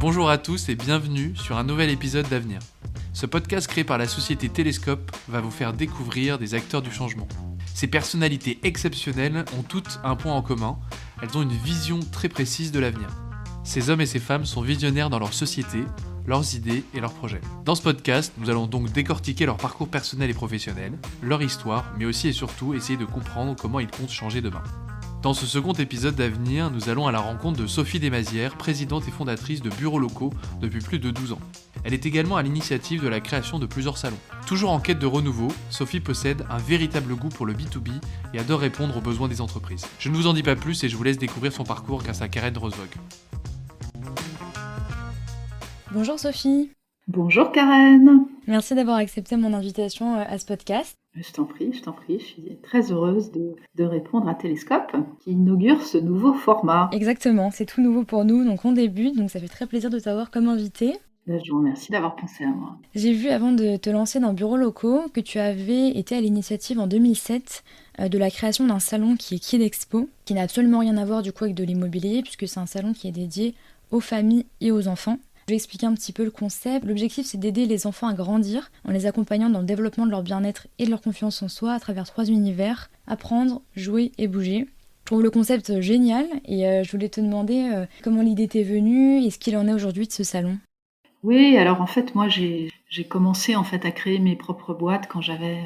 Bonjour à tous et bienvenue sur un nouvel épisode d'Avenir. Ce podcast créé par la société Télescope va vous faire découvrir des acteurs du changement. Ces personnalités exceptionnelles ont toutes un point en commun, elles ont une vision très précise de l'avenir. Ces hommes et ces femmes sont visionnaires dans leur société, leurs idées et leurs projets. Dans ce podcast, nous allons donc décortiquer leur parcours personnel et professionnel, leur histoire, mais aussi et surtout essayer de comprendre comment ils comptent changer demain. Dans ce second épisode d'Avenir, nous allons à la rencontre de Sophie Desmazières, présidente et fondatrice de Bureaux Locaux depuis plus de 12 ans. Elle est également à l'initiative de la création de plusieurs salons. Toujours en quête de renouveau, Sophie possède un véritable goût pour le B2B et adore répondre aux besoins des entreprises. Je ne vous en dis pas plus et je vous laisse découvrir son parcours grâce à Karen Rosvog. Bonjour Sophie. Bonjour Karen. Merci d'avoir accepté mon invitation à ce podcast. Je t'en prie. Je suis très heureuse de répondre à Télescope qui inaugure ce nouveau format. Exactement, c'est tout nouveau pour nous, donc on débute, donc ça fait très plaisir de t'avoir comme invitée. Je vous remercie d'avoir pensé à moi. J'ai vu avant de te lancer dans Bureaux Locaux que tu avais été à l'initiative en 2007 de la création d'un salon qui est Kidexpo, qui n'a absolument rien à voir du coup avec de l'immobilier puisque c'est un salon qui est dédié aux familles et aux enfants. Je vais expliquer un petit peu le concept. L'objectif, c'est d'aider les enfants à grandir en les accompagnant dans le développement de leur bien-être et de leur confiance en soi à travers 3 univers, apprendre, jouer et bouger. Je trouve le concept génial et je voulais te demander comment l'idée t'est venue et ce qu'il en est aujourd'hui de ce salon. Oui, alors en fait, moi, j'ai commencé en fait à créer mes propres boîtes quand j'avais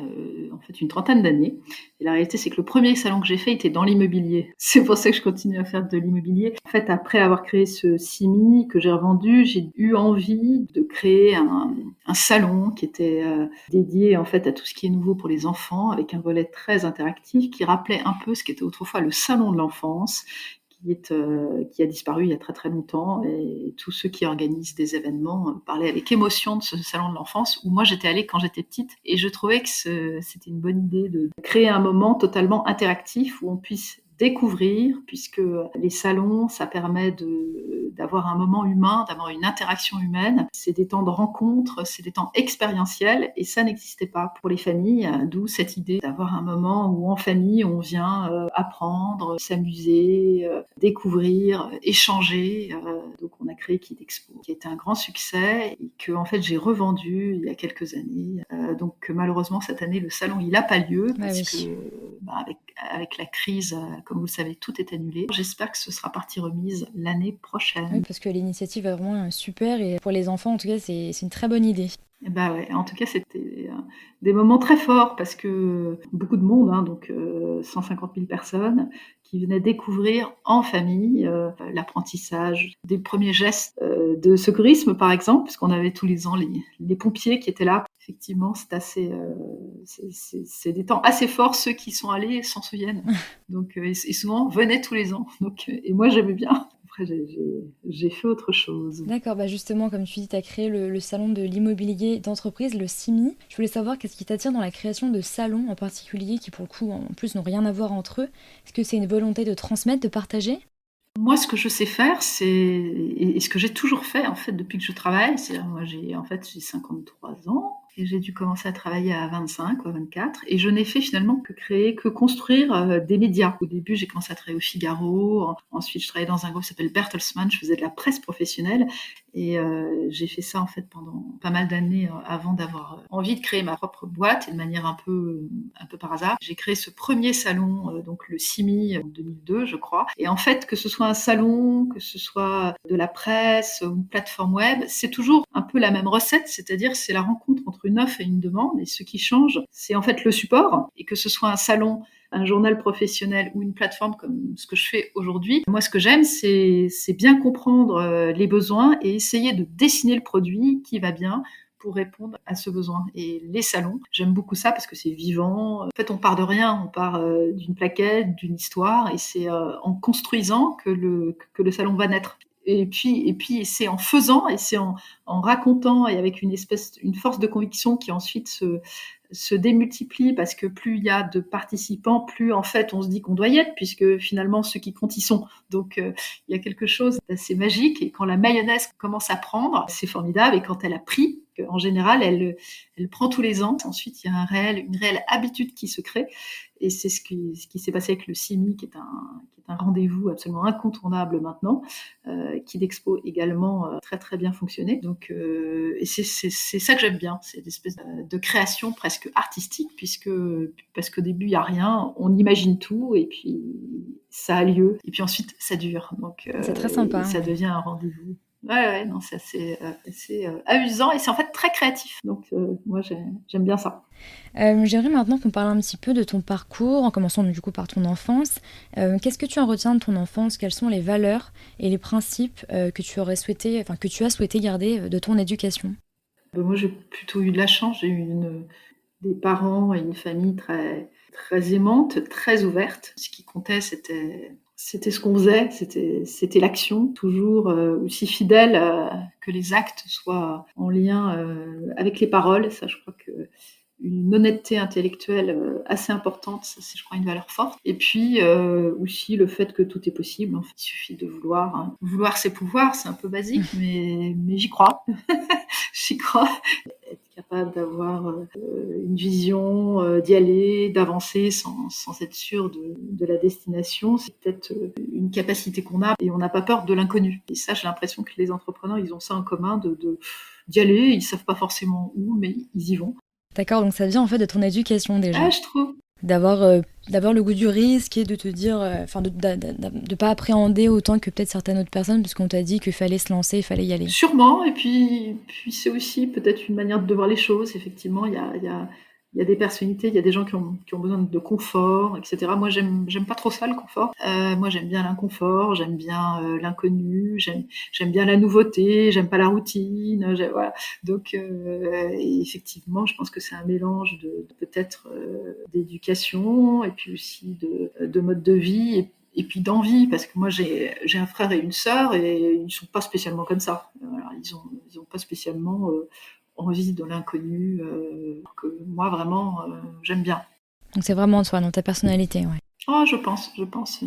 en fait une trentaine d'années. Et la réalité, c'est que le premier salon que j'ai fait était dans l'immobilier. C'est pour ça que je continue à faire de l'immobilier. En fait, après avoir créé ce CIMI que j'ai revendu, j'ai eu envie de créer un salon qui était dédié en fait à tout ce qui est nouveau pour les enfants, avec un volet très interactif qui rappelait un peu ce qu'était autrefois le salon de l'enfance, qui a disparu il y a très très longtemps, et tous ceux qui organisent des événements parlaient avec émotion de ce salon de l'enfance où moi j'étais allée quand j'étais petite, et je trouvais que c'était une bonne idée de créer un moment totalement interactif où on puisse découvrir, puisque les salons, ça permet d'avoir un moment humain, d'avoir une interaction humaine. C'est des temps de rencontre, c'est des temps expérientiels, et ça n'existait pas pour les familles, d'où cette idée d'avoir un moment où en famille on vient apprendre, s'amuser, découvrir, échanger. Donc on a créé Kidexpo, qui a été un grand succès et que en fait j'ai revendu il y a quelques années. Donc malheureusement cette année le salon il n'a pas lieu parce que avec la crise, comme vous le savez, tout est annulé. J'espère que ce sera partie remise l'année prochaine. Oui, parce que l'initiative est vraiment super et pour les enfants en tout cas c'est une très bonne idée. Et bah ouais, en tout cas c'était des moments très forts parce que beaucoup de monde, donc 150 000 personnes qui venaient découvrir en famille l'apprentissage des premiers gestes de secourisme par exemple, parce qu'on avait tous les ans les pompiers qui étaient là. Effectivement, c'est des temps assez forts. Ceux qui sont allés s'en souviennent. Donc, et souvent venaient tous les ans. Donc, et moi j'aimais bien. Après, j'ai fait autre chose. D'accord, justement, comme tu dis, tu as créé le salon de l'immobilier d'entreprise, le CIMI. Je voulais savoir qu'est-ce qui t'attire dans la création de salons en particulier qui, pour le coup, en plus, n'ont rien à voir entre eux. Est-ce que c'est une volonté de transmettre, de partager ? Moi, ce que je sais faire, et ce que j'ai toujours fait, en fait, depuis que je travaille, moi, j'ai 53 ans. Et j'ai dû commencer à travailler à 25 ou à 24. Et je n'ai fait finalement que construire des médias. Au début, j'ai commencé à travailler au Figaro. Ensuite, je travaillais dans un groupe qui s'appelle Bertelsmann. Je faisais de la presse professionnelle. Et j'ai fait ça en fait pendant pas mal d'années avant d'avoir envie de créer ma propre boîte, et de manière un peu par hasard. J'ai créé ce premier salon, donc le CIMI en 2002, je crois. Et en fait, que ce soit un salon, que ce soit de la presse ou une plateforme web, c'est toujours un peu la même recette, c'est-à-dire c'est la rencontre entre une offre et une demande. Et ce qui change, c'est en fait le support. Et que ce soit un salon, un journal professionnel ou une plateforme comme ce que je fais aujourd'hui, moi ce que j'aime c'est bien comprendre les besoins et essayer de dessiner le produit qui va bien pour répondre à ce besoin. Et les salons, j'aime beaucoup ça parce que c'est vivant. En fait, on part de rien, on part d'une plaquette, d'une histoire, et c'est en construisant que le salon va naître. Et puis c'est en faisant, et c'est en racontant, et avec une force de conviction qui ensuite se démultiplie, parce que plus il y a de participants, plus en fait on se dit qu'on doit y être, puisque finalement ceux qui comptent y sont. Donc il y a quelque chose d'assez magique, et quand la mayonnaise commence à prendre, c'est formidable, et quand elle a pris, en général elle prend tous les ans, ensuite il y a une réelle habitude qui se crée, et c'est ce qui s'est passé avec le CIMI, qui est un rendez-vous absolument incontournable maintenant. Kid Expo également très très bien fonctionné. Donc, et c'est ça que j'aime bien, c'est l'espèce de création presque artistique, parce qu'au début il n'y a rien, on imagine tout et puis ça a lieu et puis ensuite ça dure. Donc C'est très sympa. ça devient un rendez-vous. Ouais, non, c'est assez amusant et c'est en fait très créatif. Donc moi j'aime bien ça. J'aimerais maintenant qu'on parle un petit peu de ton parcours, en commençant du coup par ton enfance. Qu'est-ce que tu en retiens de ton enfance? Quelles sont les valeurs et les principes que tu as souhaité garder de ton éducation? Moi j'ai plutôt eu de la chance, j'ai eu des parents et une famille très, très aimante, très ouverte. Ce qui comptait, c'était ce qu'on faisait, c'était l'action, toujours aussi fidèle que les actes soient en lien avec les paroles. Ça, je crois que une honnêteté intellectuelle assez importante, ça c'est je crois une valeur forte. Et puis aussi le fait que tout est possible, en fait, il suffit de vouloir. Hein. Vouloir c'est pouvoir, c'est un peu basique, mais j'y crois. J'y crois. Être capable d'avoir une vision, d'y aller, d'avancer sans être sûr de la destination, c'est peut-être une capacité qu'on a et on n'a pas peur de l'inconnu. Et ça, j'ai l'impression que les entrepreneurs, ils ont ça en commun d'y aller, ils savent pas forcément où, mais ils y vont. D'accord, donc ça vient en fait de ton éducation déjà. Ah, je trouve. D'avoir le goût du risque et de te dire, de pas appréhender autant que peut-être certaines autres personnes, parce qu'on t'a dit qu'il fallait se lancer, il fallait y aller. Sûrement, et puis c'est aussi peut-être une manière de voir les choses. Effectivement, il y a des personnalités, il y a des gens qui ont besoin de confort, etc. Moi, j'aime pas trop ça, le confort. Moi, j'aime bien l'inconfort, j'aime bien l'inconnu, j'aime bien la nouveauté, j'aime pas la routine. Voilà. Donc, et effectivement, je pense que c'est un mélange de peut-être d'éducation et puis aussi de mode de vie. Et puis d'envie, parce que moi j'ai un frère et une sœur et ils ne sont pas spécialement comme ça. Voilà, ils ont pas spécialement envie de l'inconnu, que moi vraiment j'aime bien. Donc c'est vraiment toi, dans ta personnalité, ouais. Oh, je pense.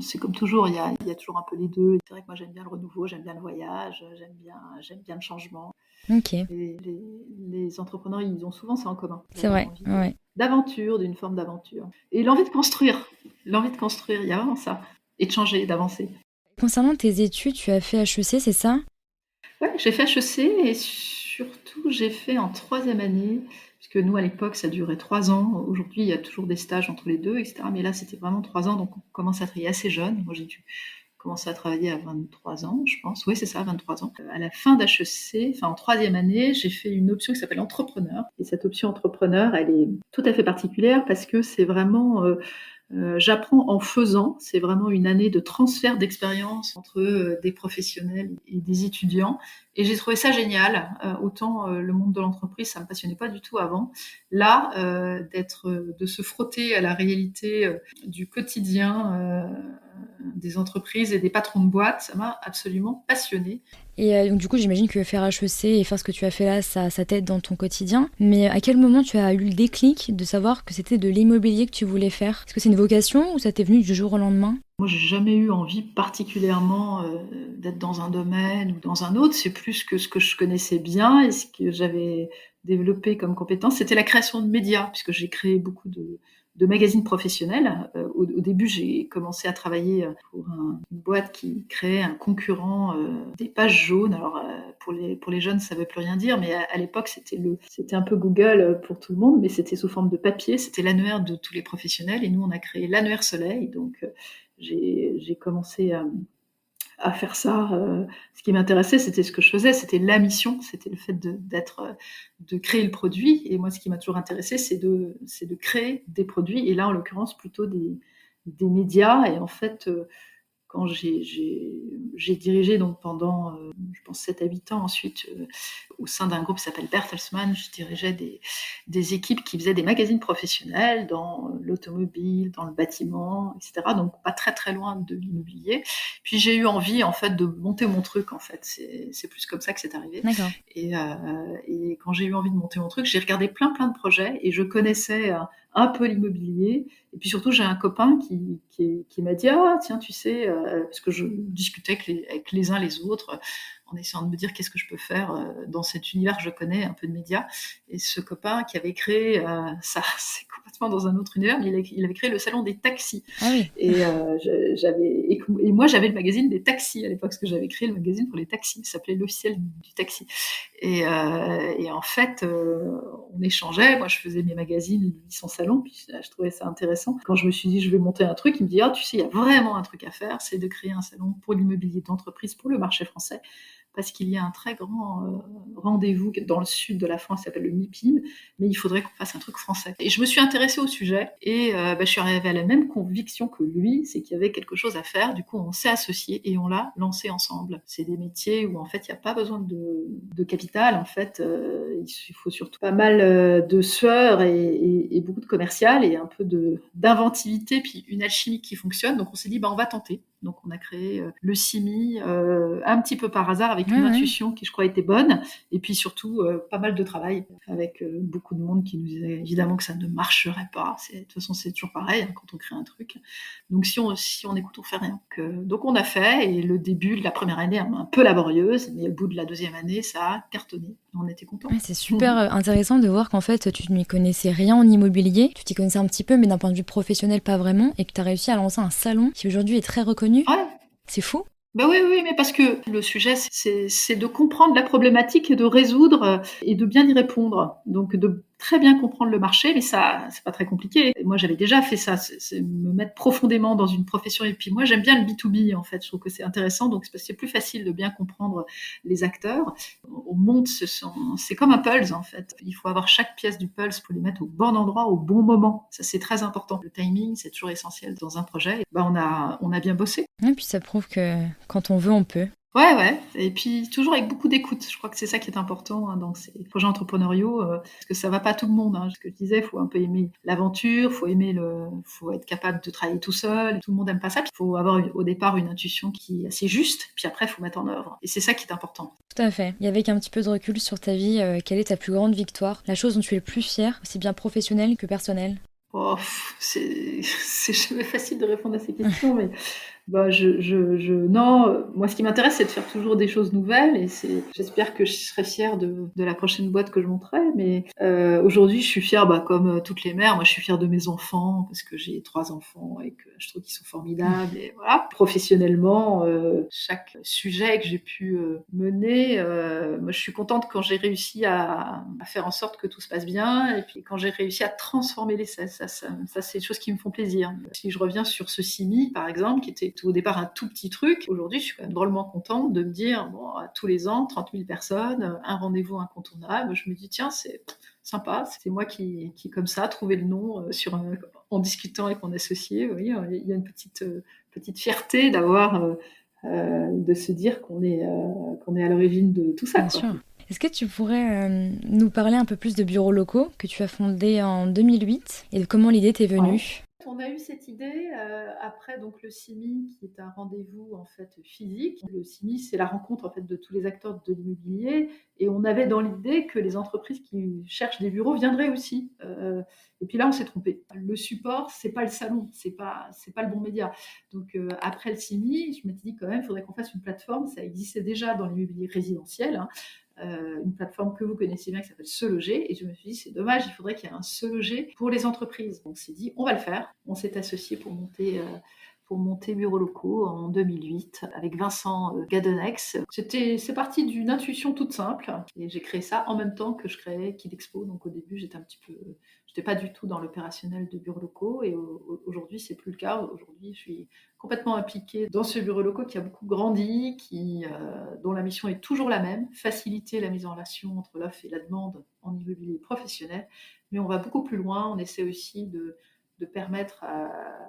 C'est comme toujours, il y a toujours un peu les deux. C'est vrai que moi j'aime bien le renouveau, j'aime bien le voyage, j'aime bien le changement. Ok, Et les entrepreneurs, ils ont souvent ça en commun. c'est vrai, ouais. D'aventure, d'une forme d'aventure. Et l'envie de construire. L'envie de construire, il y a vraiment ça. Et de changer, d'avancer. Concernant tes études, tu as fait HEC, c'est ça? Ouais, j'ai fait HEC et surtout j'ai fait en troisième année, puisque nous à l'époque ça durait 3 ans. Aujourd'hui il y a toujours des stages entre les deux, etc. Mais là c'était vraiment 3 ans, donc on commence à travailler assez jeune. Moi j'ai dû commencer à travailler à 23 ans, je pense. Oui, c'est ça, 23 ans. À la fin d'HEC, enfin en troisième année, j'ai fait une option qui s'appelle entrepreneur. Et cette option entrepreneur, elle est tout à fait particulière parce que c'est vraiment j'apprends en faisant. C'est vraiment une année de transfert d'expérience entre des professionnels et des étudiants. Et j'ai trouvé ça génial. Autant le monde de l'entreprise, ça me passionnait pas du tout avant. Là, de se frotter à la réalité du quotidien des entreprises et des patrons de boîtes, ça m'a absolument passionnée. Et donc du coup, j'imagine que faire HEC et faire ce que tu as fait là, ça t'aide dans ton quotidien. Mais à quel moment tu as eu le déclic de savoir que c'était de l'immobilier que tu voulais faire? Est-ce que c'est une vocation ou ça t'est venu du jour au lendemain? Moi, j'ai jamais eu envie particulièrement d'être dans un domaine ou dans un autre. C'est plus que ce que je connaissais bien et ce que j'avais développé comme compétence, c'était la création de médias, puisque j'ai créé beaucoup de magazines professionnels. Au début, j'ai commencé à travailler pour une boîte qui créait un concurrent des pages jaunes. Alors, pour les jeunes, ça veut plus rien dire, mais à l'époque, c'était un peu Google pour tout le monde, mais c'était sous forme de papier. C'était l'annuaire de tous les professionnels et nous, on a créé l'annuaire Soleil. Donc, j'ai commencé à faire ça. Ce qui m'intéressait, c'était ce que je faisais, c'était la mission, c'était le fait de créer le produit. Et moi, ce qui m'a toujours intéressé, c'est de créer des produits. Et là, en l'occurrence, plutôt des médias. Et en fait, quand j'ai dirigé donc pendant, je pense, 7 à 8 ans ensuite, au sein d'un groupe qui s'appelle Bertelsmann, je dirigeais des équipes qui faisaient des magazines professionnels dans l'automobile, dans le bâtiment, etc. Donc pas très très loin de l'immobilier. Puis j'ai eu envie en fait de monter mon truc en fait. C'est plus comme ça que c'est arrivé. D'accord. Et quand j'ai eu envie de monter mon truc, j'ai regardé plein de projets et je connaissais un peu l'immobilier. Et puis surtout, j'ai un copain qui m'a dit « Ah, tiens, tu sais, parce que je discutais avec les uns les autres, en essayant de me dire qu'est-ce que je peux faire dans cet univers que je connais, un peu de médias. » Et ce copain qui avait créé ça, c'est complètement complètement dans un autre univers, mais il avait créé le salon des taxis. Ah oui. Et, et moi, j'avais le magazine des taxis à l'époque, parce que j'avais créé le magazine pour les taxis, ça s'appelait l'officiel du taxi. Et en fait, on échangeait, moi je faisais mes magazines, lui son salon, puis je trouvais ça intéressant. Quand je me suis dit je vais monter un truc, il me dit tu sais, il y a vraiment un truc à faire, c'est de créer un salon pour l'immobilier d'entreprise pour le marché français, parce qu'il y a un très grand rendez-vous dans le sud de la France qui s'appelle le MIPIM, mais il faudrait qu'on fasse un truc français. Et je me suis intéressée au sujet, et je suis arrivée à la même conviction que lui, c'est qu'il y avait quelque chose à faire. Du coup, on s'est associés et on l'a lancé ensemble. C'est des métiers où en fait, il n'y a pas besoin de capital. En fait, il faut surtout pas mal de sueur et beaucoup de commercial et un peu d'inventivité, puis une alchimie qui fonctionne. Donc on s'est dit, on va tenter. Donc on a créé le CIMI un petit peu par hasard avec une intuition qui je crois était bonne, et puis surtout pas mal de travail avec beaucoup de monde qui nous disait évidemment que ça ne marcherait pas. De toute façon c'est toujours pareil quand on crée un truc. Donc si on écoute, on fait rien. Donc on a fait, et le début de la première année un peu laborieuse, mais au bout de la deuxième année ça a cartonné. On était contents. Ouais, c'est super intéressant de voir qu'en fait tu n'y connaissais rien en immobilier, tu t'y connaissais un petit peu mais d'un point de vue professionnel pas vraiment, et que tu as réussi à lancer un salon qui aujourd'hui est très reconnu. Ouais. C'est fou. Oui, mais parce que le sujet, c'est de comprendre la problématique et de résoudre et de bien y répondre. Donc, de très bien comprendre le marché, mais ça, c'est pas très compliqué. Moi, j'avais déjà fait ça, c'est me mettre profondément dans une profession. Et puis, moi, j'aime bien le B2B, en fait. Je trouve que c'est intéressant. Donc, c'est plus facile de bien comprendre les acteurs. On monte, c'est comme un pulse, en fait. Il faut avoir chaque pièce du pulse pour les mettre au bon endroit, au bon moment. Ça, c'est très important. Le timing, c'est toujours essentiel dans un projet. On a bien bossé. Et puis ça prouve que quand on veut, on peut. Ouais. Et puis toujours avec beaucoup d'écoute. Je crois que c'est ça qui est important dans ces projets entrepreneuriaux, parce que ça va pas tout le monde. Ce que je disais, faut un peu aimer l'aventure, faut être capable de travailler tout seul. Tout le monde aime pas ça. Il faut avoir au départ une intuition qui est assez juste, puis après il faut mettre en œuvre. Et c'est ça qui est important. Tout à fait. Et avec un petit peu de recul sur ta vie, quelle est ta plus grande victoire? La chose dont tu es le plus fière, aussi bien professionnelle que personnelle? C'est jamais facile de répondre à ces questions, mais non, moi ce qui m'intéresse c'est de faire toujours des choses nouvelles, et j'espère que je serai fière de la prochaine boîte que je monterai, mais aujourd'hui je suis fière, comme toutes les mères, moi je suis fière de mes enfants parce que j'ai 3 enfants et que je trouve qu'ils sont formidables, et voilà. Professionnellement, chaque sujet que j'ai pu mener, moi je suis contente quand j'ai réussi à faire en sorte que tout se passe bien, et puis quand j'ai réussi à transformer ça c'est des choses qui me font plaisir. Si je reviens sur ce CIMI par exemple, qui était au départ un tout petit truc, aujourd'hui je suis quand même drôlement contente de me dire, tous les ans, 30 000 personnes, un rendez-vous incontournable, je me dis tiens, c'est sympa, c'est moi qui comme ça trouvé le nom en discutant avec mon associé. Oui, il y a une petite fierté d'avoir de se dire qu'on est à l'origine de tout ça. Bien sûr. Est-ce que tu pourrais nous parler un peu plus de bureaux locaux que tu as fondé en 2008 et de comment l'idée t'est venue? On a eu cette idée après donc le CIMI, qui est un rendez-vous en fait physique. Le CIMI, c'est la rencontre en fait de tous les acteurs de l'immobilier, et on avait dans l'idée que les entreprises qui cherchent des bureaux viendraient aussi. Et puis là, on s'est trompé. Le support, c'est pas le salon, c'est pas le bon média. Donc après le CIMI, je m'étais dit quand même, il faudrait qu'on fasse une plateforme. Ça existait déjà dans l'immobilier résidentiel. Une plateforme que vous connaissez bien qui s'appelle Se Loger, et je me suis dit c'est dommage, il faudrait qu'il y ait un Se Loger pour les entreprises. Donc on s'est dit on va le faire. On s'est associé pour monter Bureaux Locaux en 2008 avec Vincent Gadonex. C'est parti d'une intuition toute simple, et j'ai créé ça en même temps que je créais Kidexpo. Donc au début j'étais pas du tout dans l'opérationnel de Bureaux Locaux, et aujourd'hui c'est plus le cas. Aujourd'hui je suis complètement impliquée dans ce bureau locaux qui a beaucoup grandi, dont la mission est toujours la même, faciliter la mise en relation entre l'offre et la demande en immobilier professionnel. Mais on va beaucoup plus loin, on essaie aussi de permettre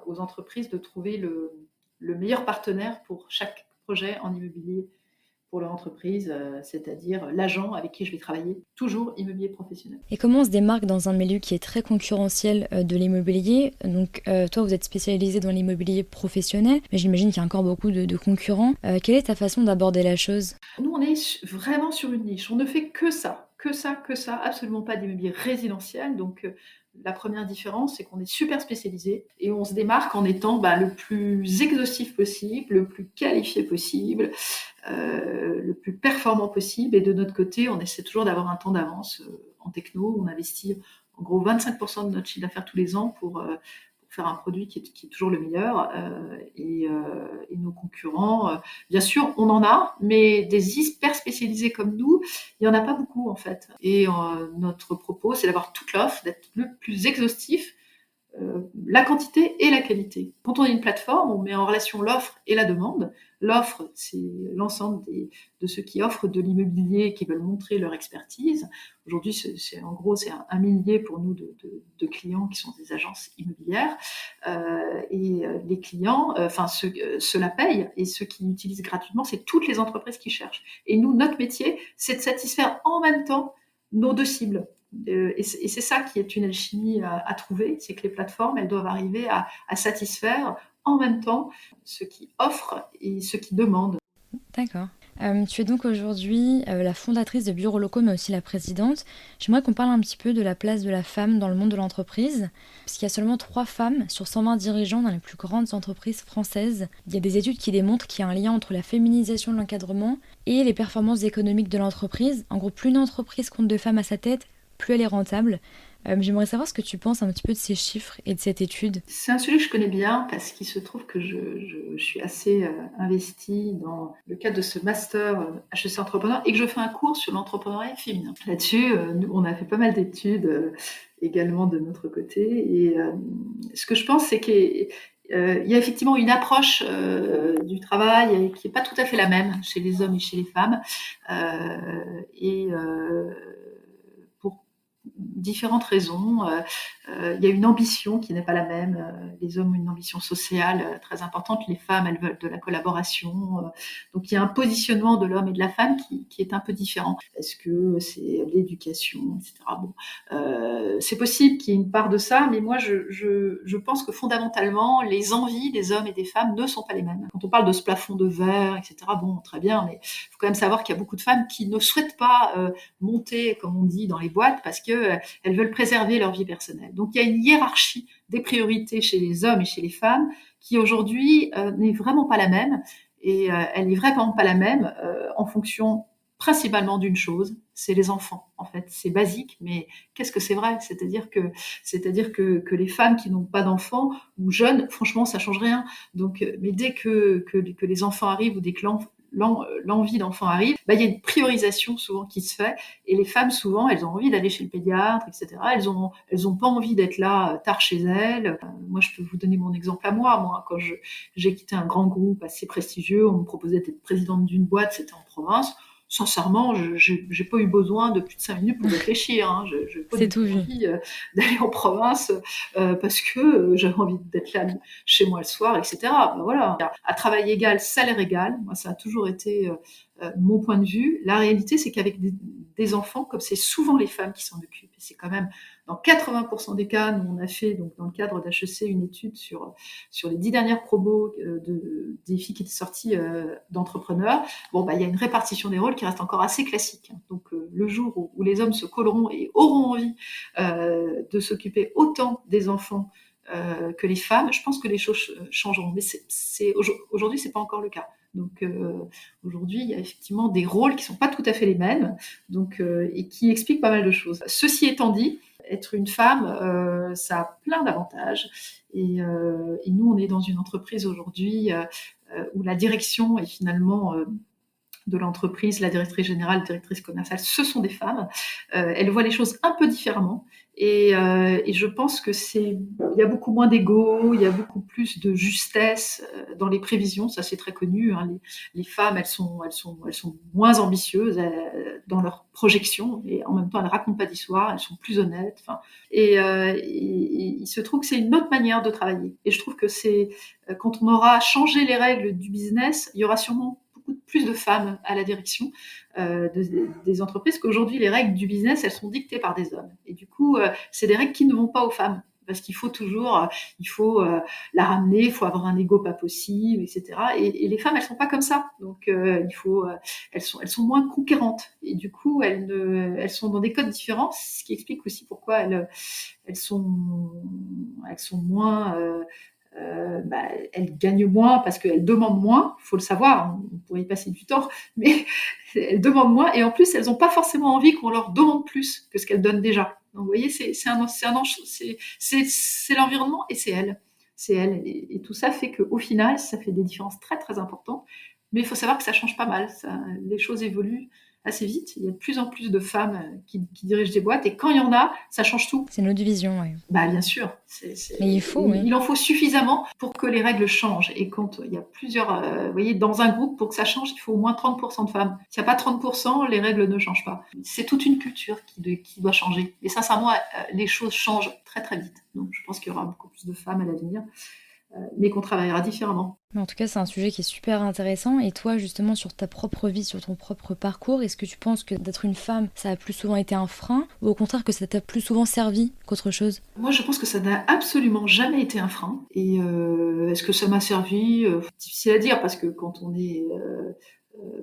aux entreprises de trouver le meilleur partenaire pour chaque projet en immobilier pour leur entreprise, c'est-à-dire l'agent avec qui je vais travailler, toujours immobilier professionnel. Et comment on se démarque dans un milieu qui est très concurrentiel de l'immobilier? Donc toi, vous êtes spécialisé dans l'immobilier professionnel, mais j'imagine qu'il y a encore beaucoup de concurrents. Quelle est ta façon d'aborder la chose? Nous, on est vraiment sur une niche. On ne fait que ça, absolument pas d'immobilier résidentiel. Donc, la première différence, c'est qu'on est super spécialisé, et on se démarque en étant le plus exhaustif possible, le plus qualifié possible, le plus performant possible. Et de notre côté, on essaie toujours d'avoir un temps d'avance en techno. On investit en gros 25% de notre chiffre d'affaires tous les ans pour faire un produit qui est toujours le meilleur. Et nos concurrents, bien sûr, on en a, mais des hyper spécialisés comme nous, il n'y en a pas beaucoup en fait. Et notre propos, c'est d'avoir toute l'offre, d'être le plus exhaustif, la quantité et la qualité. Quand on est une plateforme, on met en relation l'offre et la demande. L'offre, c'est l'ensemble de ceux qui offrent de l'immobilier, qui veulent montrer leur expertise. Aujourd'hui, c'est un millier pour nous de clients qui sont des agences immobilières. Et les clients, ceux la payent, et ceux qui l'utilisent gratuitement, c'est toutes les entreprises qui cherchent. Et nous, notre métier, c'est de satisfaire en même temps nos deux cibles. Et c'est ça qui est une alchimie à trouver, c'est que les plateformes, elles doivent arriver à satisfaire en même temps ceux qui offrent et ceux qui demandent. D'accord. Tu es donc aujourd'hui la fondatrice de Bureaux Locaux, mais aussi la présidente. J'aimerais qu'on parle un petit peu de la place de la femme dans le monde de l'entreprise, parce qu'il y a seulement 3 femmes sur 120 dirigeants dans les plus grandes entreprises françaises. Il y a des études qui démontrent qu'il y a un lien entre la féminisation de l'encadrement et les performances économiques de l'entreprise. En gros, plus une entreprise compte de femmes à sa tête, plus elle est rentable. J'aimerais savoir ce que tu penses un petit peu de ces chiffres et de cette étude. C'est un sujet que je connais bien parce qu'il se trouve que je suis assez investie dans le cadre de ce master HEC Entrepreneur et que je fais un cours sur l'entrepreneuriat féminin. Là-dessus, nous, on a fait pas mal d'études également de notre côté. Et ce que je pense, c'est qu'il y a effectivement une approche du travail qui n'est pas tout à fait la même chez les hommes et chez les femmes. Pour différentes raisons. Il y a une ambition qui n'est pas la même. Les hommes ont une ambition sociale très importante. Les femmes, elles veulent de la collaboration. Donc il y a un positionnement de l'homme et de la femme qui est un peu différent. Est-ce que c'est l'éducation, etc. Bon, c'est possible qu'il y ait une part de ça, mais moi je pense que fondamentalement, les envies des hommes et des femmes ne sont pas les mêmes. Quand on parle de ce plafond de verre, etc., bon, très bien, mais il faut quand même savoir qu'il y a beaucoup de femmes qui ne souhaitent pas monter, comme on dit, dans les boîtes parce qu'elles veulent préserver leur vie personnelle. Donc il y a une hiérarchie des priorités chez les hommes et chez les femmes qui aujourd'hui n'est vraiment pas la même. Et elle n'est vraiment pas la même en fonction principalement d'une chose, c'est les enfants. En fait, c'est basique, mais qu'est-ce que c'est vrai ? C'est-à-dire que les femmes qui n'ont pas d'enfants ou jeunes, franchement, ça change rien. Donc, mais dès que les enfants arrivent ou dès que l'envie d'enfant arrive, il y a une priorisation souvent qui se fait. Et les femmes, souvent, elles ont envie d'aller chez le pédiatre, etc. Elles ont pas envie d'être là tard chez elles. Moi, je peux vous donner mon exemple à moi. Moi, quand j'ai quitté un grand groupe assez prestigieux, on me proposait d'être présidente d'une boîte, c'était en province. Sincèrement, j'ai pas eu besoin de plus de 5 minutes pour réfléchir. Hein. Je pas C'est tout vu. envie d'aller en province parce que j'avais envie d'être là chez moi le soir, etc. Voilà. À travail égal, salaire égal. Moi, ça a toujours été mon point de vue. La réalité, c'est qu'avec des enfants, comme c'est souvent les femmes qui s'en occupent, et c'est quand même dans 80% des cas, nous on a fait donc dans le cadre d'HEC une étude sur les 10 dernières promos des filles qui étaient sorties d'entrepreneurs. Bon, il y a une répartition des rôles qui reste encore assez classique. Donc le jour où les hommes se colleront et auront envie de s'occuper autant des enfants que les femmes, je pense que les choses changeront. Mais aujourd'hui, c'est pas encore le cas. Donc aujourd'hui, il y a effectivement des rôles qui sont pas tout à fait les mêmes, donc et qui expliquent pas mal de choses. Ceci étant dit, être une femme, ça a plein d'avantages. Et nous, on est dans une entreprise aujourd'hui où la direction est finalement de l'entreprise, la directrice générale, la directrice commerciale, ce sont des femmes. Elles voient les choses un peu différemment. Et je pense que il y a beaucoup moins d'ego, il y a beaucoup plus de justesse dans les prévisions. Ça, c'est très connu. Hein. Les femmes, elles sont moins ambitieuses dans leurs projections, et en même temps, elles racontent pas d'histoire. Elles sont plus honnêtes. Enfin, et il se trouve que c'est une autre manière de travailler. Et je trouve que c'est quand on aura changé les règles du business, il y aura sûrement beaucoup plus de femmes à la direction des entreprises qu'aujourd'hui, les règles du business, elles sont dictées par des hommes. Et du coup, c'est des règles qui ne vont pas aux femmes. Parce qu'il faut toujours, la ramener, il faut avoir un ego pas possible, etc. Et les femmes, elles sont pas comme ça. Donc, elles sont moins conquérantes. Et du coup, elles sont dans des codes différents, ce qui explique aussi pourquoi elles sont moins... elles gagnent moins parce qu'elles demandent moins, il faut le savoir, on pourrait y passer du temps, mais elles demandent moins et en plus elles n'ont pas forcément envie qu'on leur demande plus que ce qu'elles donnent déjà. Donc, vous voyez, c'est l'environnement et c'est elle. C'est elle. Et tout ça fait qu'au final, ça fait des différences très, très importantes. Mais il faut savoir que ça change pas mal. Les choses évoluent assez vite. Il y a de plus en plus de femmes qui dirigent des boîtes. Et quand il y en a, ça change tout. C'est notre vision, oui. Bah, bien sûr. Mais Il en faut suffisamment pour que les règles changent. Et quand il y a plusieurs... vous voyez, dans un groupe, pour que ça change, il faut au moins 30% de femmes. S'il n'y a pas 30%, les règles ne changent pas. C'est toute une culture qui doit changer. Et sincèrement, les choses changent très très vite. Donc je pense qu'il y aura beaucoup plus de femmes à l'avenir, mais qu'on travaillera différemment. Mais en tout cas, c'est un sujet qui est super intéressant. Et toi, justement, sur ta propre vie, sur ton propre parcours, est-ce que tu penses que d'être une femme, ça a plus souvent été un frein, ou au contraire que ça t'a plus souvent servi qu'autre chose? Moi, je pense que ça n'a absolument jamais été un frein. Et est-ce que ça m'a servi? Difficile à dire, parce que quand on est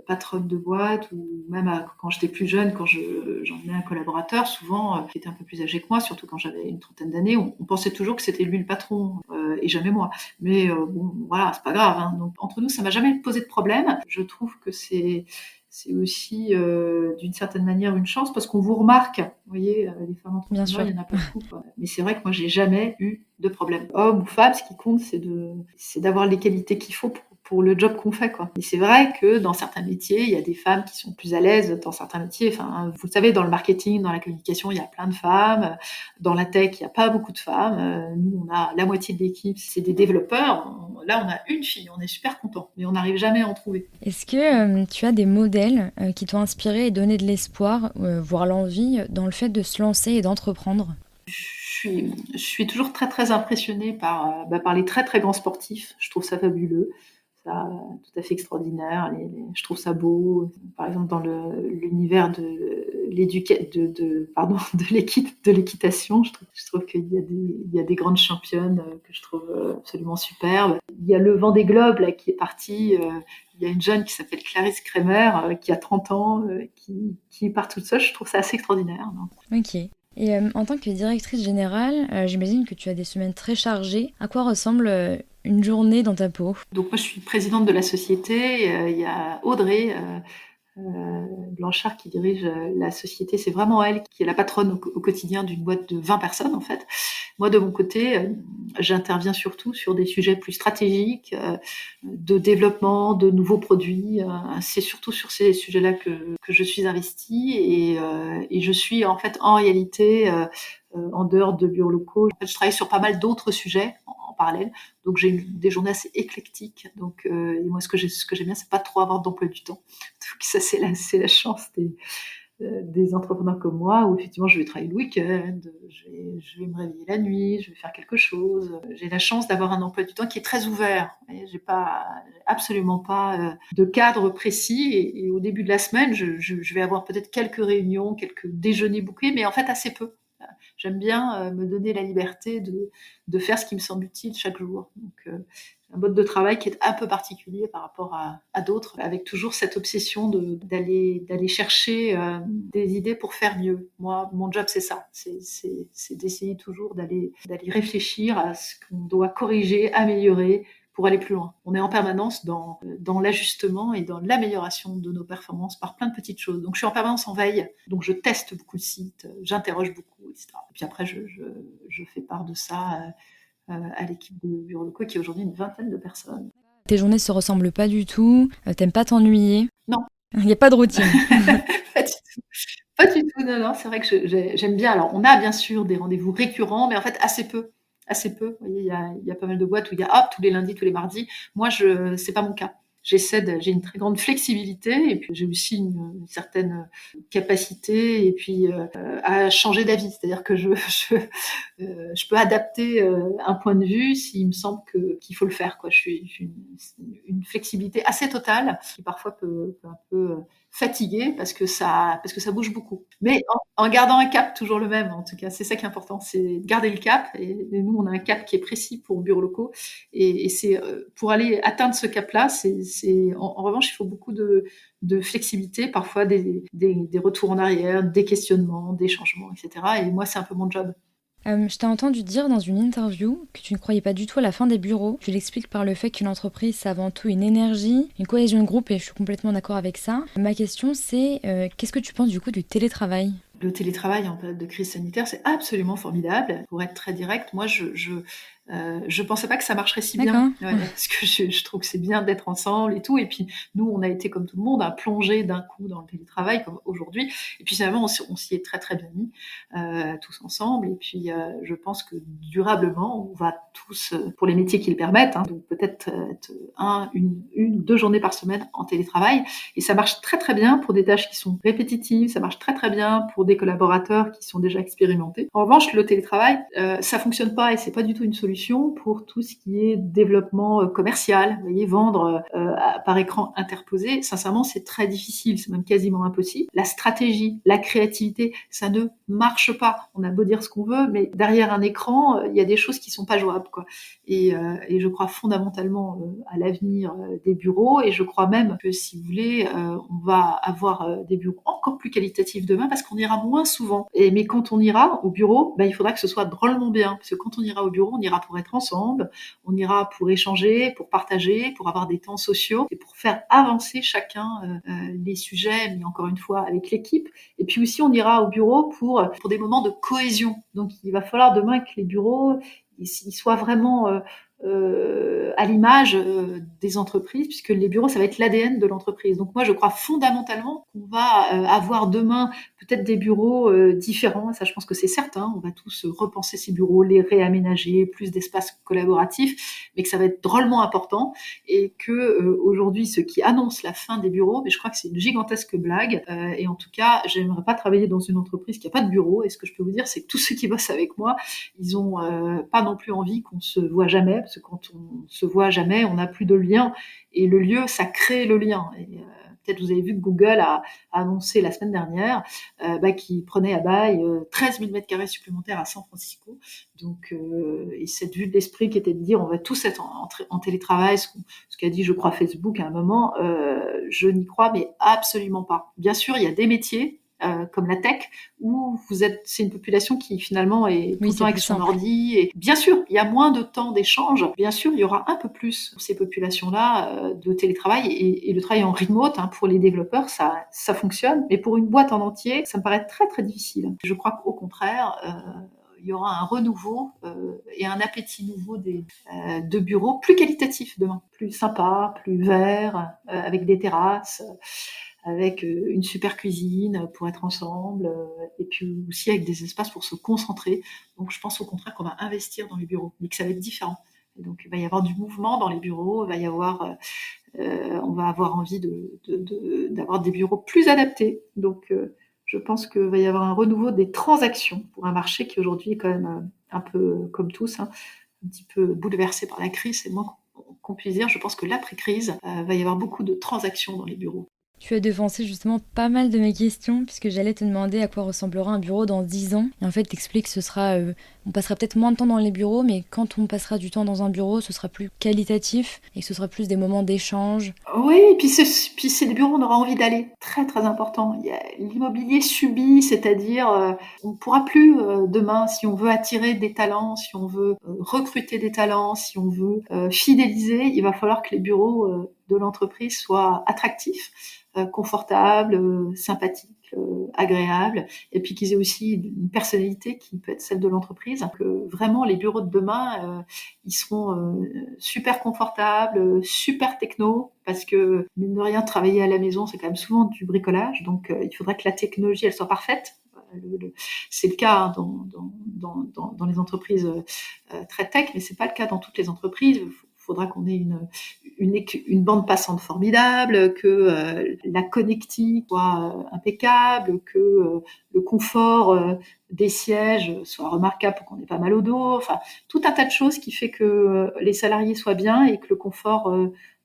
patronne de boîte, ou même quand j'étais plus jeune, quand j'emmenais un collaborateur, souvent, qui était un peu plus âgé que moi, surtout quand j'avais une trentaine d'années, on pensait toujours que c'était lui le patron, et jamais moi. Mais bon, voilà, c'est pas grave, hein. Donc, entre nous, ça m'a jamais posé de problème. Je trouve que c'est aussi d'une certaine manière une chance, parce qu'on vous remarque. Vous voyez, les femmes entrepreneurs, il n'y en a pas beaucoup, quoi. Mais c'est vrai que moi, j'ai jamais eu de problème. Homme ou femme, ce qui compte, c'est d'avoir les qualités qu'il faut pour le job qu'on fait, quoi. Et c'est vrai que dans certains métiers, il y a des femmes qui sont plus à l'aise dans certains métiers. Enfin, vous le savez, dans le marketing, dans la communication, il y a plein de femmes. Dans la tech, il n'y a pas beaucoup de femmes. Nous, on a la moitié de l'équipe, c'est des développeurs. Là, on a une fille, on est super contents, mais on n'arrive jamais à en trouver. Est-ce que tu as des modèles qui t'ont inspiré et donné de l'espoir, voire l'envie, dans le fait de se lancer et d'entreprendre? Je suis toujours très, très impressionnée par les très, très grands sportifs. Je trouve ça fabuleux. Ça, tout à fait extraordinaire. Je trouve ça beau. Par exemple, dans l'univers de l'équitation, je trouve qu'il y a des grandes championnes que je trouve absolument superbes. Il y a le Vendée Globe là, qui est parti. Il y a une jeune qui s'appelle Clarisse Kremer, qui a 30 ans, qui part toute seule. Je trouve ça assez extraordinaire. Non? Ok. Et en tant que directrice générale, j'imagine que tu as des semaines très chargées. À quoi ressemble une journée dans ta peau? Donc moi, je suis présidente de la société. Il y a Audrey Blanchard qui dirige la société. C'est vraiment elle qui est la patronne au quotidien d'une boîte de 20 personnes, en fait. Moi, de mon côté, j'interviens surtout sur des sujets plus stratégiques, de développement, de nouveaux produits. C'est surtout sur ces sujets-là que je suis investie, et je suis en fait en réalité en dehors de bureaux locaux. En fait, je travaille sur pas mal d'autres sujets en parallèle, donc j'ai des journées assez éclectiques. Donc, et moi, ce que j'aime bien, c'est pas trop avoir d'emploi du temps. Donc ça, c'est la chance des entrepreneurs comme moi, où effectivement je vais travailler le week-end, je vais me réveiller la nuit, je vais faire quelque chose. J'ai la chance d'avoir un emploi du temps qui est très ouvert. J'ai absolument pas de cadre précis, et au début de la semaine, je vais avoir peut-être quelques réunions, quelques déjeuners bouquets, mais en fait assez peu. J'aime bien me donner la liberté de faire ce qui me semble utile chaque jour. Donc, un mode de travail qui est un peu particulier par rapport à d'autres, avec toujours cette obsession d'aller chercher des idées pour faire mieux. Moi, mon job, c'est ça. C'est d'essayer toujours d'aller réfléchir à ce qu'on doit corriger, améliorer, pour aller plus loin. On est en permanence dans l'ajustement et dans l'amélioration de nos performances par plein de petites choses. Donc je suis en permanence en veille, donc je teste beaucoup de sites, j'interroge beaucoup, etc. Et puis après, je fais part de ça à l'équipe de bureaux locaux, qui est aujourd'hui une 20aine de personnes. Tes journées se ressemblent pas du tout, t'aimes pas t'ennuyer? Non. Il n'y a pas de routine. Pas du tout. Pas du tout, non, c'est vrai que j'aime bien. Alors, on a bien sûr des rendez-vous récurrents, mais en fait, assez peu. Assez peu. Vous voyez, il y a pas mal de boîtes où il y a tous les lundis, tous les mardis. Moi, c'est pas mon cas. J'ai une très grande flexibilité, et puis j'ai aussi une certaine capacité, et puis à changer d'avis. C'est-à-dire que je peux adapter un point de vue s'il me semble qu'il faut le faire, quoi. J'ai une flexibilité assez totale, qui parfois peut un peu fatiguer, parce que ça bouge beaucoup. Mais en gardant un cap toujours le même, en tout cas, c'est ça qui est important, c'est de garder le cap. Et nous, on a un cap qui est précis pour bureaux locaux, et c'est pour aller atteindre ce cap-là, en revanche, il faut beaucoup de flexibilité, parfois des retours en arrière, des questionnements, des changements, etc. Et moi, c'est un peu mon job. Je t'ai entendu dire dans une interview que tu ne croyais pas du tout à la fin des bureaux. Tu l'expliques par le fait qu'une entreprise, c'est avant tout une énergie, une cohésion de groupe, et je suis complètement d'accord avec ça. Ma question, c'est qu'est-ce que tu penses du coup du télétravail ? Le télétravail en période de crise sanitaire, c'est absolument formidable. Pour être très direct, moi, je pensais pas que ça marcherait si bien. D'accord. Parce que je trouve que c'est bien d'être ensemble et tout. Et puis, nous, on a été, comme tout le monde, à plonger d'un coup dans le télétravail, comme aujourd'hui. Et puis, finalement, on s'y est très, très bien mis, tous ensemble. Et puis, je pense que durablement, on va tous, pour les métiers qui le permettent, hein, donc peut-être être une ou 2 journées par semaine en télétravail. Et ça marche très, très bien pour des tâches qui sont répétitives. Ça marche très, très bien pour des collaborateurs qui sont déjà expérimentés. En revanche, le télétravail, ça fonctionne pas et c'est pas du tout une solution pour tout ce qui est développement commercial. Vous voyez, vendre par écran interposé, sincèrement, c'est très difficile, c'est même quasiment impossible. La stratégie, la créativité, ça ne marche pas. On a beau dire ce qu'on veut, mais derrière un écran, il y a des choses qui sont pas jouables, quoi. Et je crois fondamentalement à l'avenir des bureaux, et je crois même que, si vous voulez, on va avoir des bureaux encore plus qualitatifs demain parce qu'on ira moins souvent. Mais quand on ira au bureau, il faudra que ce soit drôlement bien, parce que quand on ira au bureau, on ira pour être ensemble, on ira pour échanger, pour partager, pour avoir des temps sociaux et pour faire avancer chacun les sujets, mais encore une fois avec l'équipe. Et puis aussi, on ira au bureau pour des moments de cohésion. Donc, il va falloir demain que les bureaux ils soient vraiment à l'image des entreprises, puisque les bureaux, ça va être l'ADN de l'entreprise. Donc moi, je crois fondamentalement qu'on va avoir demain peut-être des bureaux différents. Ça, je pense que c'est certain. On va tous repenser ces bureaux, les réaménager, plus d'espace collaboratif, mais que ça va être drôlement important et que aujourd'hui, ceux qui annoncent la fin des bureaux, mais je crois que c'est une gigantesque blague. Et en tout cas, j'aimerais pas travailler dans une entreprise qui a pas de bureau. Et ce que je peux vous dire, c'est que tous ceux qui bossent avec moi, ils ont pas non plus envie qu'on se voit jamais, parce que quand on se voit jamais, on n'a plus de lien. Et le lieu, ça crée le lien. Et peut-être vous avez vu que Google a annoncé la semaine dernière qu'il prenait à bail 13 000 m² supplémentaires à San Francisco. Donc, et cette vue de l'esprit qui était de dire on va tous être en télétravail, ce qu'a dit, je crois, Facebook à un moment, je n'y crois mais absolument pas. Bien sûr, il y a des métiers comme la tech, où c'est une population qui finalement est tout Oui, le temps c'est avec plus son simple. ordi. Et bien sûr, il y a moins de temps d'échange. Bien sûr, il y aura un peu plus pour ces populations-là de télétravail et le travail en remote, hein, pour les développeurs, ça fonctionne. Mais pour une boîte en entier, ça me paraît très très difficile. Je crois qu'au contraire, il y aura un renouveau et un appétit nouveau de bureaux plus qualitatifs demain, plus sympas, plus verts, avec des terrasses, avec une super cuisine pour être ensemble, et puis aussi avec des espaces pour se concentrer. Donc je pense au contraire qu'on va investir dans les bureaux, mais que ça va être différent. Et donc il va y avoir du mouvement dans les bureaux, on va avoir envie d'avoir des bureaux plus adaptés. Donc je pense qu'il va y avoir un renouveau des transactions pour un marché qui aujourd'hui est quand même un peu comme tous, hein, un petit peu bouleversé par la crise. C'est le moins qu'on puisse dire. Je pense que l'après-crise, va y avoir beaucoup de transactions dans les bureaux. Tu as devancé justement pas mal de mes questions, puisque j'allais te demander à quoi ressemblera un bureau dans 10 ans. Et en fait, t'expliques que on passera peut-être moins de temps dans les bureaux, mais quand on passera du temps dans un bureau, ce sera plus qualitatif et que ce sera plus des moments d'échange. Oui, et puis c'est des bureaux où on aura envie d'aller. Très, très important. Il y a l'immobilier subi, c'est-à-dire, on ne pourra plus demain, si on veut attirer des talents, si on veut recruter des talents, si on veut fidéliser, il va falloir que les bureaux de l'entreprise soient attractifs, confortables, sympathiques, agréables, et puis qu'ils aient aussi une personnalité qui peut être celle de l'entreprise. Que vraiment, les bureaux de demain, ils seront super confortables, super techno, parce que, mine de rien, travailler à la maison, c'est quand même souvent du bricolage, donc il faudrait que la technologie, elle soit parfaite. C'est le cas, hein, dans les entreprises très tech, mais c'est pas le cas dans toutes les entreprises. Il faudra qu'on ait une bande passante formidable, que la connectique soit impeccable, que le confort des sièges soit remarquable pour qu'on n'ait pas mal au dos. Enfin, tout un tas de choses qui fait que les salariés soient bien et que le confort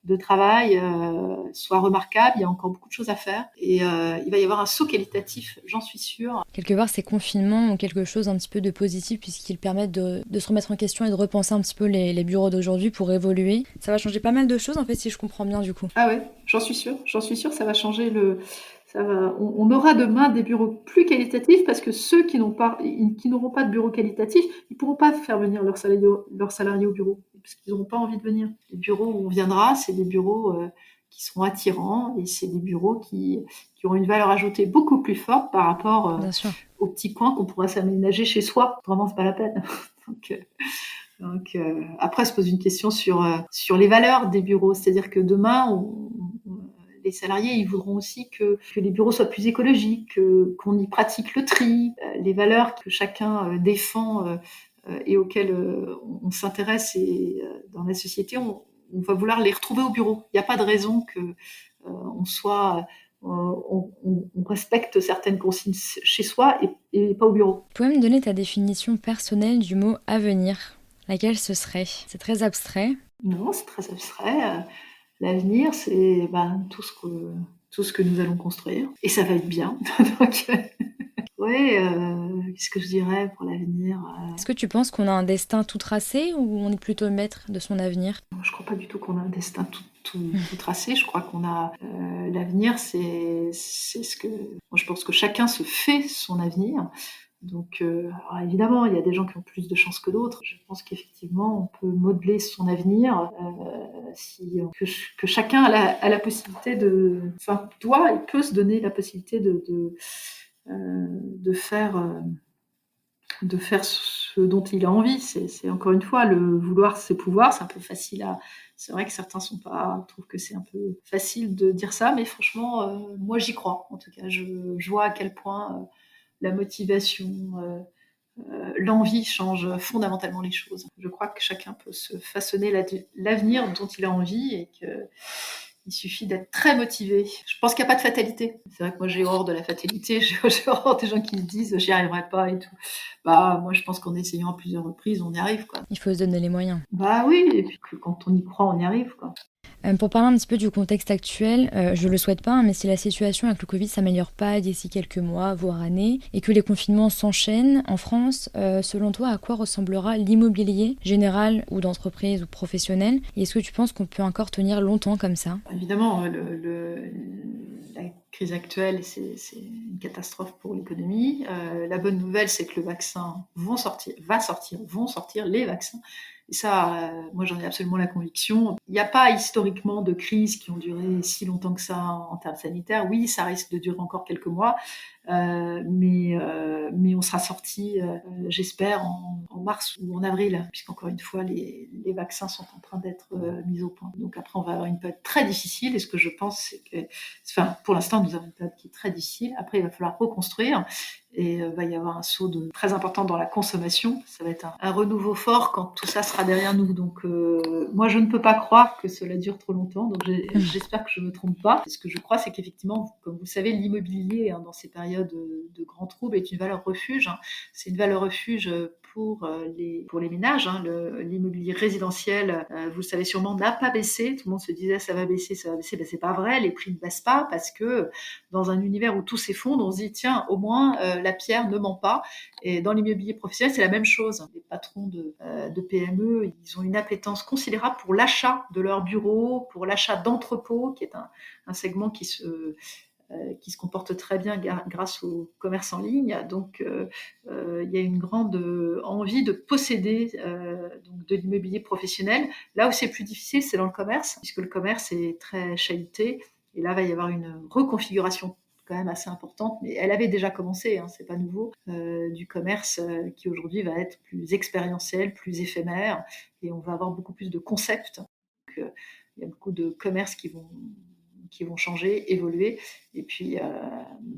de travail soit remarquable. Il y a encore beaucoup de choses à faire et il va y avoir un saut qualitatif, j'en suis sûre. Quelque part, ces confinements ont quelque chose un petit peu de positif puisqu'ils permettent de se remettre en question et de repenser un petit peu les bureaux d'aujourd'hui pour évoluer. Ça va changer pas mal de choses en fait, si je comprends bien du coup. Ah ouais, j'en suis sûre, ça va changer on aura demain des bureaux plus qualitatifs parce que ceux qui n'auront pas de bureau qualitatif, ils pourront pas faire venir leurs salariés au bureau parce qu'ils n'auront pas envie de venir. Les bureaux où on viendra, c'est des bureaux qui seront attirants, et c'est des bureaux qui ont une valeur ajoutée beaucoup plus forte par rapport Bien sûr. aux petits coins qu'on pourrait s'aménager chez soi. Vraiment, c'est pas la peine. Donc, après, se pose une question sur les valeurs des bureaux. C'est-à-dire que demain, les salariés, ils voudront aussi que les bureaux soient plus écologiques, qu'on y pratique le tri, les valeurs que chacun défend et auxquelles on s'intéresse dans la société, on va vouloir les retrouver au bureau. Il n'y a pas de raison que on respecte certaines consignes chez soi et pas au bureau. Tu pourrais me donner ta définition personnelle du mot avenir? Laquelle ce serait? C'est très abstrait. Non, c'est très abstrait. L'avenir, c'est tout ce que nous allons construire. Et ça va être bien. Donc, ouais, qu'est-ce que je dirais pour l'avenir? Est-ce que tu penses qu'on a un destin tout tracé ou on est plutôt maître de son avenir? Je crois pas du tout qu'on a un destin tout tracé. Je crois qu'on a l'avenir, c'est ce que... Moi, je pense que chacun se fait son avenir. Donc, alors évidemment, il y a des gens qui ont plus de chance que d'autres. Je pense qu'effectivement, on peut modeler son avenir que chacun a la possibilité enfin, il peut se donner la possibilité de faire ce dont il a envie. C'est encore une fois, le vouloir, c'est pouvoir. C'est un peu facile à... C'est vrai que certains trouvent que c'est un peu facile de dire ça, mais franchement, moi, j'y crois. En tout cas, je vois à quel point la motivation, l'envie change fondamentalement les choses. Je crois que chacun peut se façonner l'avenir dont il a envie et qu'il suffit d'être très motivé. Je pense qu'il n'y a pas de fatalité. C'est vrai que moi j'ai horreur de la fatalité, j'ai horreur des gens qui se disent j'y arriverai pas et tout. Moi je pense qu'en essayant à plusieurs reprises, on y arrive, quoi. Il faut se donner les moyens. Oui, et puis que quand on y croit, on y arrive, quoi. Pour parler un petit peu du contexte actuel, je le souhaite pas, hein, mais si la situation avec le Covid s'améliore pas d'ici quelques mois, voire années, et que les confinements s'enchaînent en France, selon toi, à quoi ressemblera l'immobilier général ou d'entreprise ou professionnel? Et est-ce que tu penses qu'on peut encore tenir longtemps comme ça? Évidemment, la crise actuelle, c'est une catastrophe pour l'économie. La bonne nouvelle, c'est que le vaccin vont sortir les vaccins. Et ça, moi, j'en ai absolument la conviction. Il n'y a pas historiquement de crises qui ont duré si longtemps que ça en termes sanitaires. Oui, ça risque de durer encore quelques mois, mais on sera sorti, j'espère, en mars ou en avril, puisqu'encore une fois, les vaccins sont en train d'être mis au point. Donc après, on va avoir une période très difficile. Et ce que je pense, c'est que, pour l'instant, nous avons une période qui est très difficile. Après, il va falloir reconstruire. Et va y avoir un saut très important dans la consommation. Ça va être un renouveau fort quand tout ça sera derrière nous. Donc, moi, je ne peux pas croire que cela dure trop longtemps. Donc, j'espère que je ne me trompe pas. Ce que je crois, c'est qu'effectivement, comme vous savez, l'immobilier, dans ces périodes de grands troubles, est une valeur refuge. C'est une valeur refuge pour les ménages. L'immobilier résidentiel, vous le savez sûrement, n'a pas baissé. Tout le monde se disait ça va baisser. C'est pas vrai. Les prix ne baissent pas parce que dans un univers où tout s'effondre, on se dit tiens, au moins la pierre ne ment pas. Et dans l'immobilier professionnel, c'est la même chose. Les patrons de PME, ils ont une appétence considérable pour l'achat de leurs bureaux, pour l'achat d'entrepôts, qui est un segment qui se comporte très bien grâce au commerce en ligne. Donc, il y a une grande envie de posséder donc de l'immobilier professionnel. Là où c'est plus difficile, c'est dans le commerce, puisque le commerce est très chahuté. Et là, il va y avoir une reconfiguration quand même assez importante, mais elle avait déjà commencé, c'est pas nouveau, du commerce qui aujourd'hui va être plus expérientiel, plus éphémère, et on va avoir beaucoup plus de concepts. Donc, il y a beaucoup de commerces qui vont changer, évoluer, et puis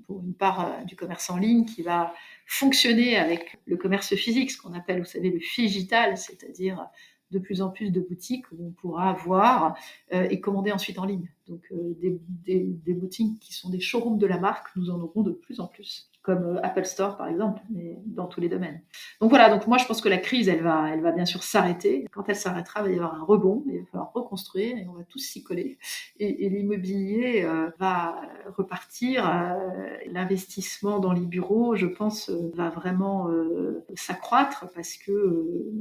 pour une part du commerce en ligne qui va fonctionner avec le commerce physique, ce qu'on appelle, vous savez, le phygital, c'est-à-dire de plus en plus de boutiques où on pourra voir et commander ensuite en ligne. Donc des boutiques qui sont des showrooms de la marque, nous en aurons de plus en plus, comme Apple Store par exemple, mais dans tous les domaines. Donc voilà, donc moi je pense que la crise, elle va bien sûr s'arrêter. Quand elle s'arrêtera, il va y avoir un rebond, il va falloir reconstruire et on va tous s'y coller. Et l'immobilier va repartir. L'investissement dans les bureaux, je pense, va vraiment s'accroître parce que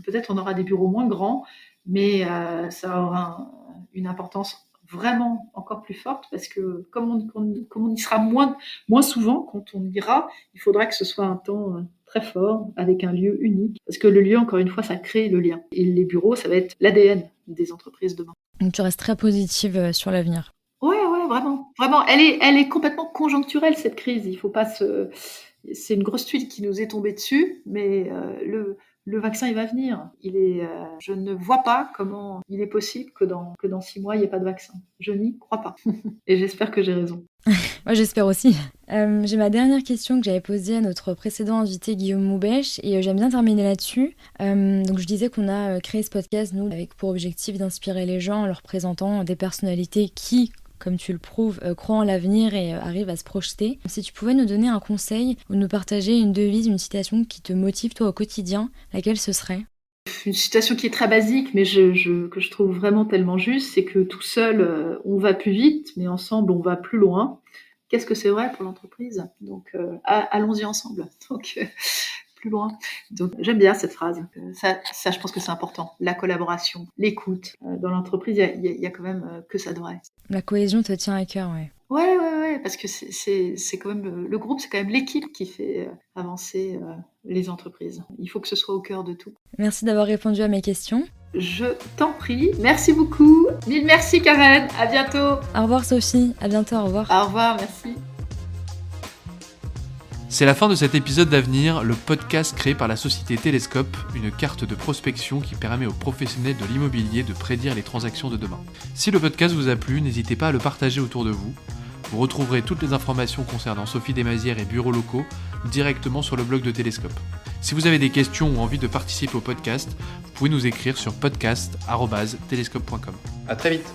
peut-être on aura des bureaux moins grands, mais ça aura une importance vraiment encore plus forte parce que comme on y sera moins souvent, quand on ira, il faudra que ce soit un temps très fort, avec un lieu unique. Parce que le lieu, encore une fois, ça crée le lien. Et les bureaux, ça va être l'ADN des entreprises demain. Donc tu restes très positive sur l'avenir. Ouais, vraiment. Vraiment, elle est complètement conjoncturelle, cette crise. Il faut pas se... C'est une grosse tuile qui nous est tombée dessus, mais le vaccin, il va venir. Je ne vois pas comment il est possible que dans 6 mois, il n'y ait pas de vaccin. Je n'y crois pas. Et j'espère que j'ai raison. Moi, j'espère aussi. J'ai ma dernière question que j'avais posée à notre précédent invité Guillaume Moubèche et j'aime bien terminer là-dessus. Donc je disais qu'on a créé ce podcast, nous, avec pour objectif d'inspirer les gens en leur présentant des personnalités qui, comme tu le prouves, croient en l'avenir et arrivent à se projeter. Si tu pouvais nous donner un conseil ou nous partager une devise, une citation qui te motive toi au quotidien, laquelle ce serait ? Une citation qui est très basique, mais que je trouve vraiment tellement juste, c'est que tout seul, on va plus vite, mais ensemble, on va plus loin. Qu'est-ce que c'est vrai pour l'entreprise ? Donc, allons-y ensemble. Donc, plus loin. Donc, j'aime bien cette phrase. Ça, je pense que c'est important. La collaboration, l'écoute. Dans l'entreprise, il y a quand même que ça de vrai. La cohésion te tient à cœur, ouais. Ouais, parce que c'est quand même le groupe, c'est quand même l'équipe qui fait avancer les entreprises. Il faut que ce soit au cœur de tout. Merci d'avoir répondu à mes questions. Je t'en prie. Merci beaucoup. Mille merci, Karen. À bientôt. Au revoir, Sophie. À bientôt, au revoir. Au revoir, merci. C'est la fin de cet épisode d'Avenir, le podcast créé par la société Télescope, une carte de prospection qui permet aux professionnels de l'immobilier de prédire les transactions de demain. Si le podcast vous a plu, n'hésitez pas à le partager autour de vous. Vous retrouverez toutes les informations concernant Sophie Desmazières et bureaux locaux directement sur le blog de Télescope. Si vous avez des questions ou envie de participer au podcast, vous pouvez nous écrire sur podcast@telescope.com. À très vite.